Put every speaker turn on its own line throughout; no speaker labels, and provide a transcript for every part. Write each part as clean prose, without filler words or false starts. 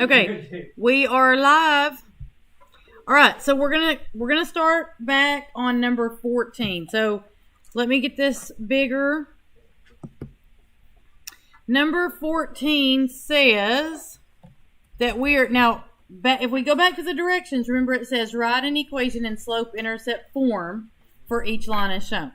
Okay, we are live. All right, so we're gonna start back on number 14. So let me get this bigger. Number 14 says that we are now. If we go back to the directions, remember it says write an equation in slope-intercept form for each line as shown.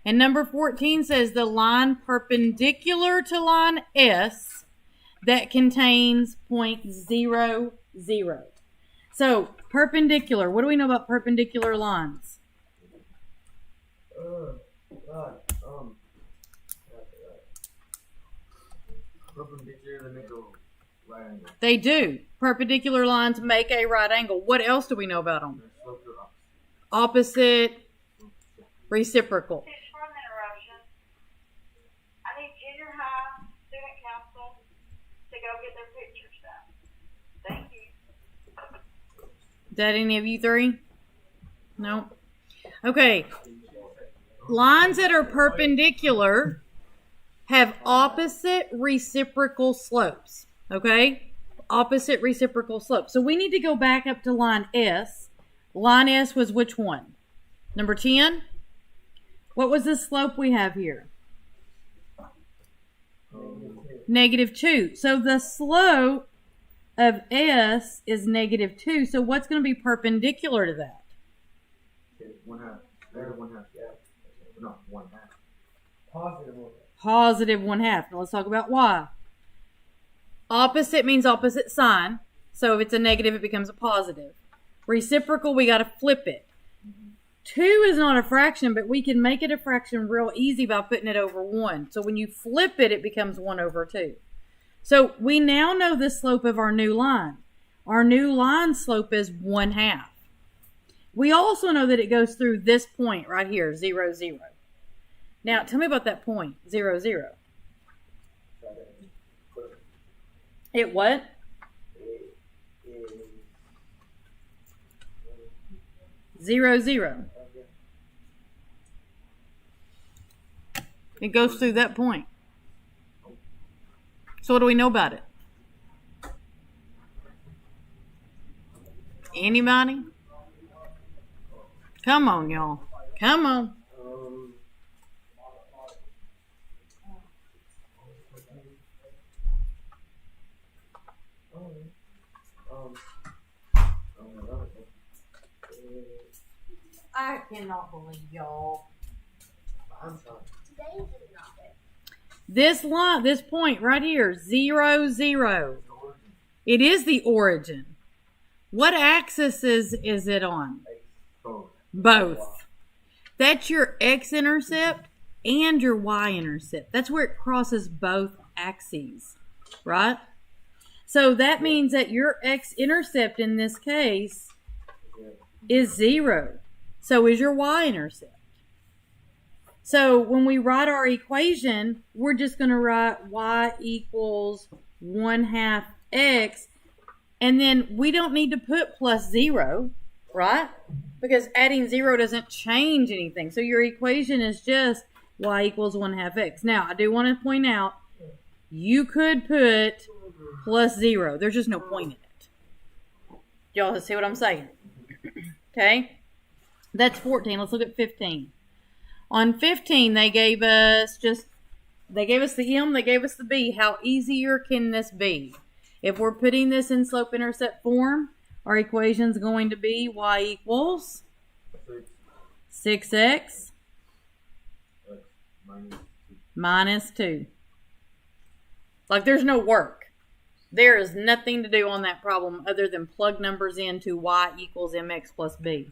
And number 14 says the line perpendicular to line S that contains point 0, 0. So, perpendicular. What do we know about perpendicular lines?
Perpendicular, they make a right angle.
They do. Perpendicular lines make a right angle. What else do we know about them? Opposite, reciprocal.
For an interruption, I need junior high student council to go get their pictures done. Thank you.
Is that any of you three? No? Okay. Lines that are perpendicular have opposite reciprocal slopes. Okay? Opposite reciprocal slopes. So we need to go back up to line S. Line S was which one? Number 10? What was the slope we have here? -2. So the slope of S is -2. So what's going to be perpendicular to that?
One half. There's one half. Yeah. No, one half. Positive one half.
Positive 1/2. Now let's talk about why. Opposite means opposite sign. So if it's a negative, it becomes a positive. Reciprocal, we got to flip it. 2 is not a fraction, but we can make it a fraction real easy by putting it over 1. So when you flip it, it becomes 1/2. So we now know the slope of our new line. Our new line slope is 1/2. We also know that it goes through this point right here, 0, 0. Now, tell me about that point, 0, 0. It what? Zero, 0. It goes through that point. So what do we know about it? Anybody? Come on, y'all. Come on. I cannot believe y'all. This line, this point right here, 0, 0. It is the origin. What axis is it on? Both. That's your x-intercept and your y-intercept. That's where it crosses both axes, right? So that means that your x-intercept in this case is 0. So is your y-intercept. So when we write our equation, we're just going to write y equals 1/2 x. And then we don't need to put plus 0, right? Because adding 0 doesn't change anything. So your equation is just y equals 1/2 x. Now, I do want to point out, you could put plus 0. There's just no point in it. Y'all see what I'm saying? Okay? That's 14. Let's look at 15. On 15, they gave us the M, they gave us the B. How easier can this be? If we're putting this in slope-intercept form, our equation is going to be y equals 6x minus 2. Like, there's no work. There is nothing to do on that problem other than plug numbers into y equals mx plus b.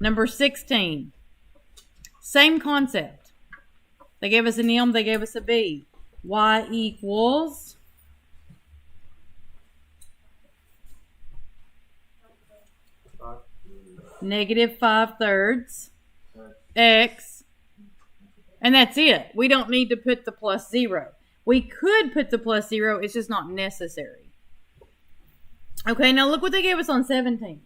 Number 16. Same concept. They gave us an M, they gave us a B. Y equals -5/3 x. And that's it. We don't need to put the plus 0. We could put the plus 0, it's just not necessary. Okay, now look what they gave us on 17.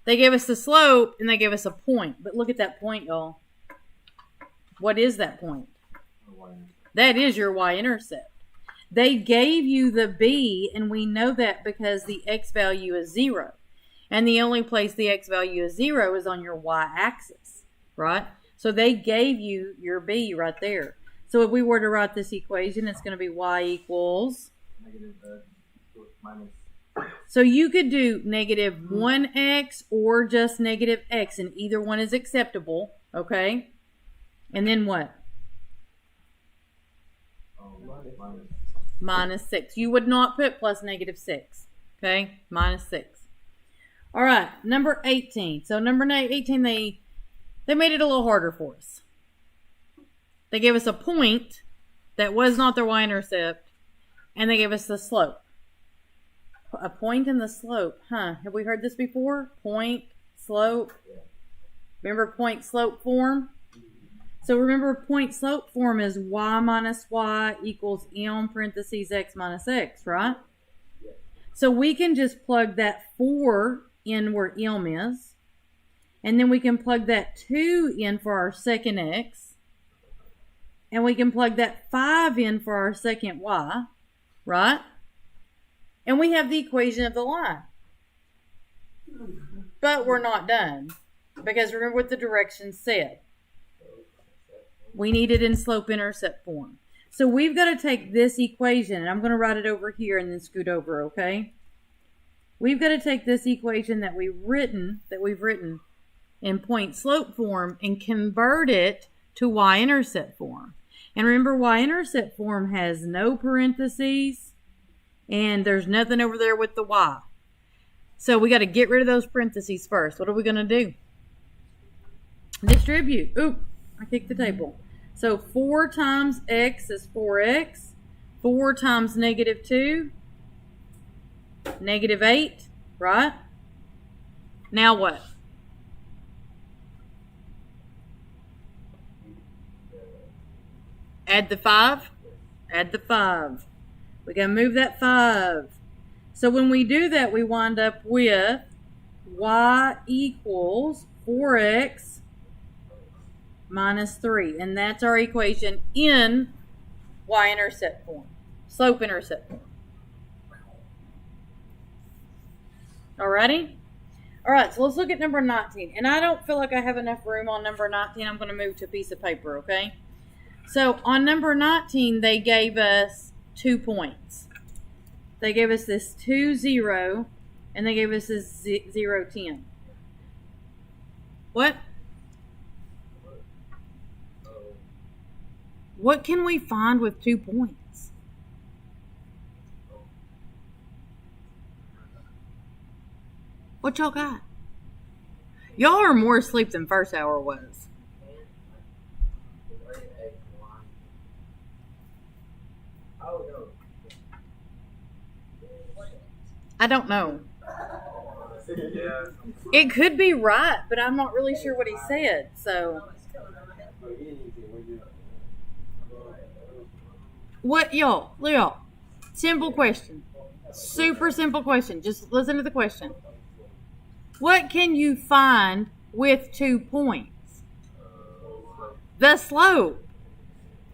They gave us the slope and they gave us a point. But look at that point, y'all. What is that point? That is your y-intercept. They gave you the b, and we know that because the x value is 0. And the only place the x value is 0 is on your y-axis, right? So they gave you your b right there. So if we were to write this equation, it's going to be y equals...
Negative minus.
So you could do negative 1x or just negative x, and either one is acceptable, okay? And then what? Minus 6. You would not put plus negative 6, okay? Minus 6. All right, number 18. So number 18, they made it a little harder for us. They gave us a point that was not their y-intercept, and they gave us the slope. A point and the slope. Huh, have we heard this before? Point, slope. Remember point slope form? So remember point slope form is y minus y equals m parentheses x minus x, right? So we can just plug that 4 in where m is. And then we can plug that 2 in for our second x. And we can plug that 5 in for our second y, right? And we have the equation of the line. But we're not done. Because remember what the directions said. We need it in slope-intercept form. So we've got to take this equation, and I'm going to write it over here and then scoot over, okay? We've got to take this equation that we've written in point slope form and convert it to y-intercept form. And remember, y-intercept form has no parentheses, and there's nothing over there with the y. So we got to get rid of those parentheses first. What are we going to do? Distribute. Oop, I kicked the table. So 4 times x is 4x. 4 times negative 2, negative 8, right? Now what? Add the 5. Add the 5. We got to move that 5. So when we do that, we wind up with y equals 4x minus 3. And that's our equation in y-intercept form, slope-intercept form. Alrighty? Alright, so let's look at number 19. And I don't feel like I have enough room on number 19. I'm going to move to a piece of paper, okay? So on number 19, they gave us 2 points. They gave us this 2, 0, and they gave us this 0, 10. What? What can we find with 2 points? What y'all got? Y'all are more asleep than first hour was. I don't know. It could be right, but I'm not really sure what he said. So, what y'all? Simple question. Super simple question. Just listen to the question. What can you find with 2 points? The slope.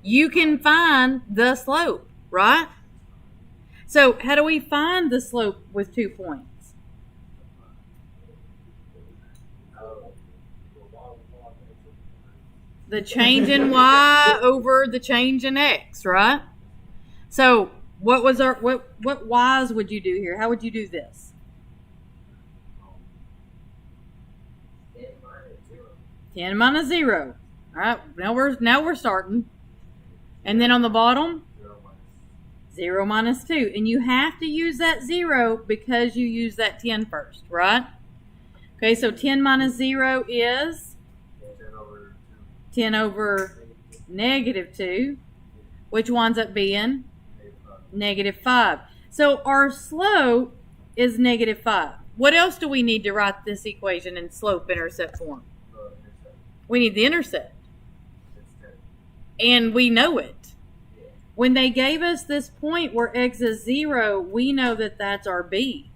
You can find the slope, right? So how do we find the slope with 2 points? The change in y over the change in x, right? So what y's would you do here? How would you do this? 10 minus 0. All right, now we're starting. And then on the bottom, 0 minus 2. And you have to use that 0 because you use that 10 first, right? Okay, so 10 minus 0 is 10 over negative 2, which winds up being negative 5. So our slope is negative 5. What else do we need to write this equation in slope-intercept form? We need the intercept. And we know it. When they gave us this point where x is 0, we know that that's our b.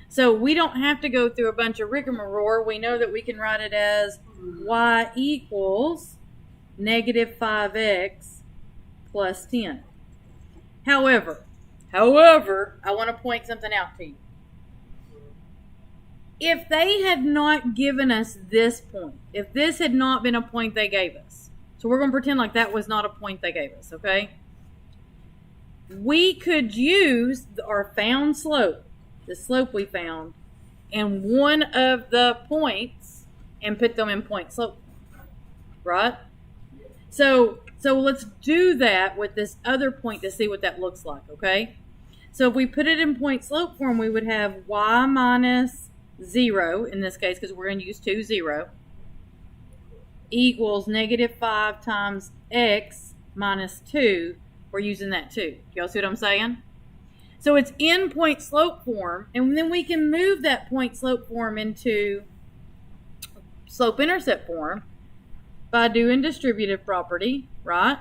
So we don't have to go through a bunch of rigmarole. We know that we can write it as y equals negative 5x plus 10. However, I want to point something out to you. If they had not given us this point, if this had not been a point they gave us, so we're going to pretend like that was not a point they gave us, okay? We could use our found slope, the slope we found, in one of the points and put them in point slope, right? So let's do that with this other point to see what that looks like, okay? So if we put it in point slope form, we would have y minus 0, in this case, because we're going to use 2, 0, equals negative 5 times x minus 2. We're using that 2. Y'all see what I'm saying? So it's in point slope form, and then we can move that point slope form into slope intercept form by doing distributive property, right?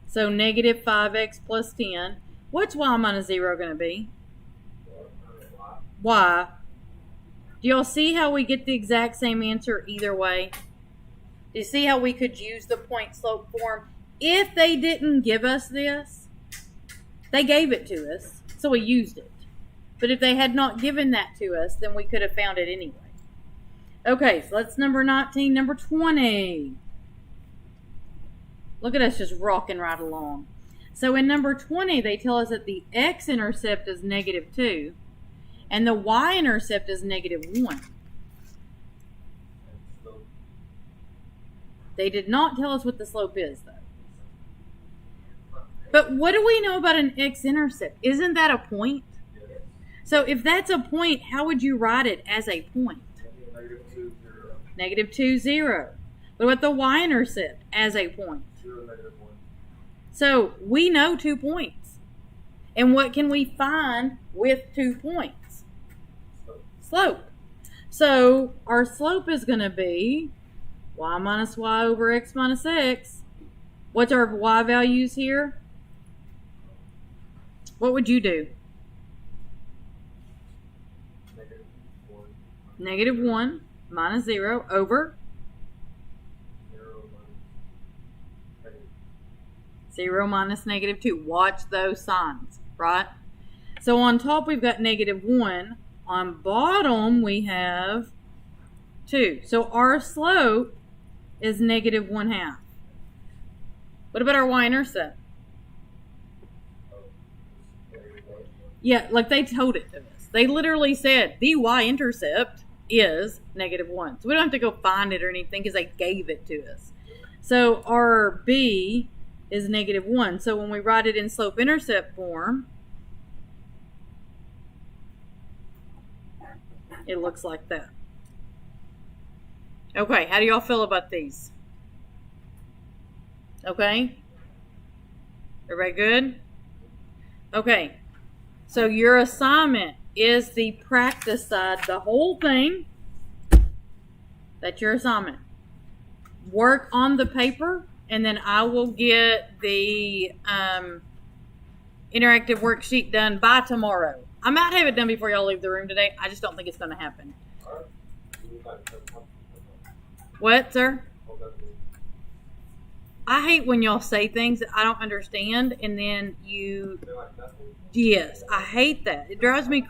So negative 5x plus 10. What's y minus 0 going to be? Y. Do y'all see how we get the exact same answer either way? Do you see how we could use the point slope form? If they didn't give us this, they gave it to us, so we used it. But if they had not given that to us, then we could have found it anyway. Okay, so that's number 19. Number 20. Look at us just rocking right along. So in number 20, they tell us that the x-intercept is negative 2, and the y-intercept is negative 1. They did not tell us what the slope is, though. But what do we know about an x-intercept? Isn't that a point? So if that's a point, how would you write it as a point? Negative 2, 0. What about the y-intercept as a point?
0, negative 1.
So we know 2 points. And what can we find with 2 points? Slope. So our slope is going to be y minus y over x minus x. What's our y values here? What would you do? Negative 1 minus 0 over 0 minus negative 2. Watch those signs, right? So on top we've got negative 1. On bottom we have 2. So our slope is negative 1/2. What about our y-intercept? Yeah, like they told it to us. They literally said the y-intercept is negative 1. So we don't have to go find it or anything because they gave it to us. So our b is negative 1. So when we write it in slope-intercept form, it looks like that. Okay, how do y'all feel about these? Okay? Everybody good? Okay. So your assignment is the practice side, the whole thing. That's your assignment. Work on the paper, and then I will get the interactive worksheet done by tomorrow. I might have it done before y'all leave the room today. I just don't think it's going to happen. What, sir? I hate when y'all say things that I don't understand, and then you... Yes, I hate that. It drives me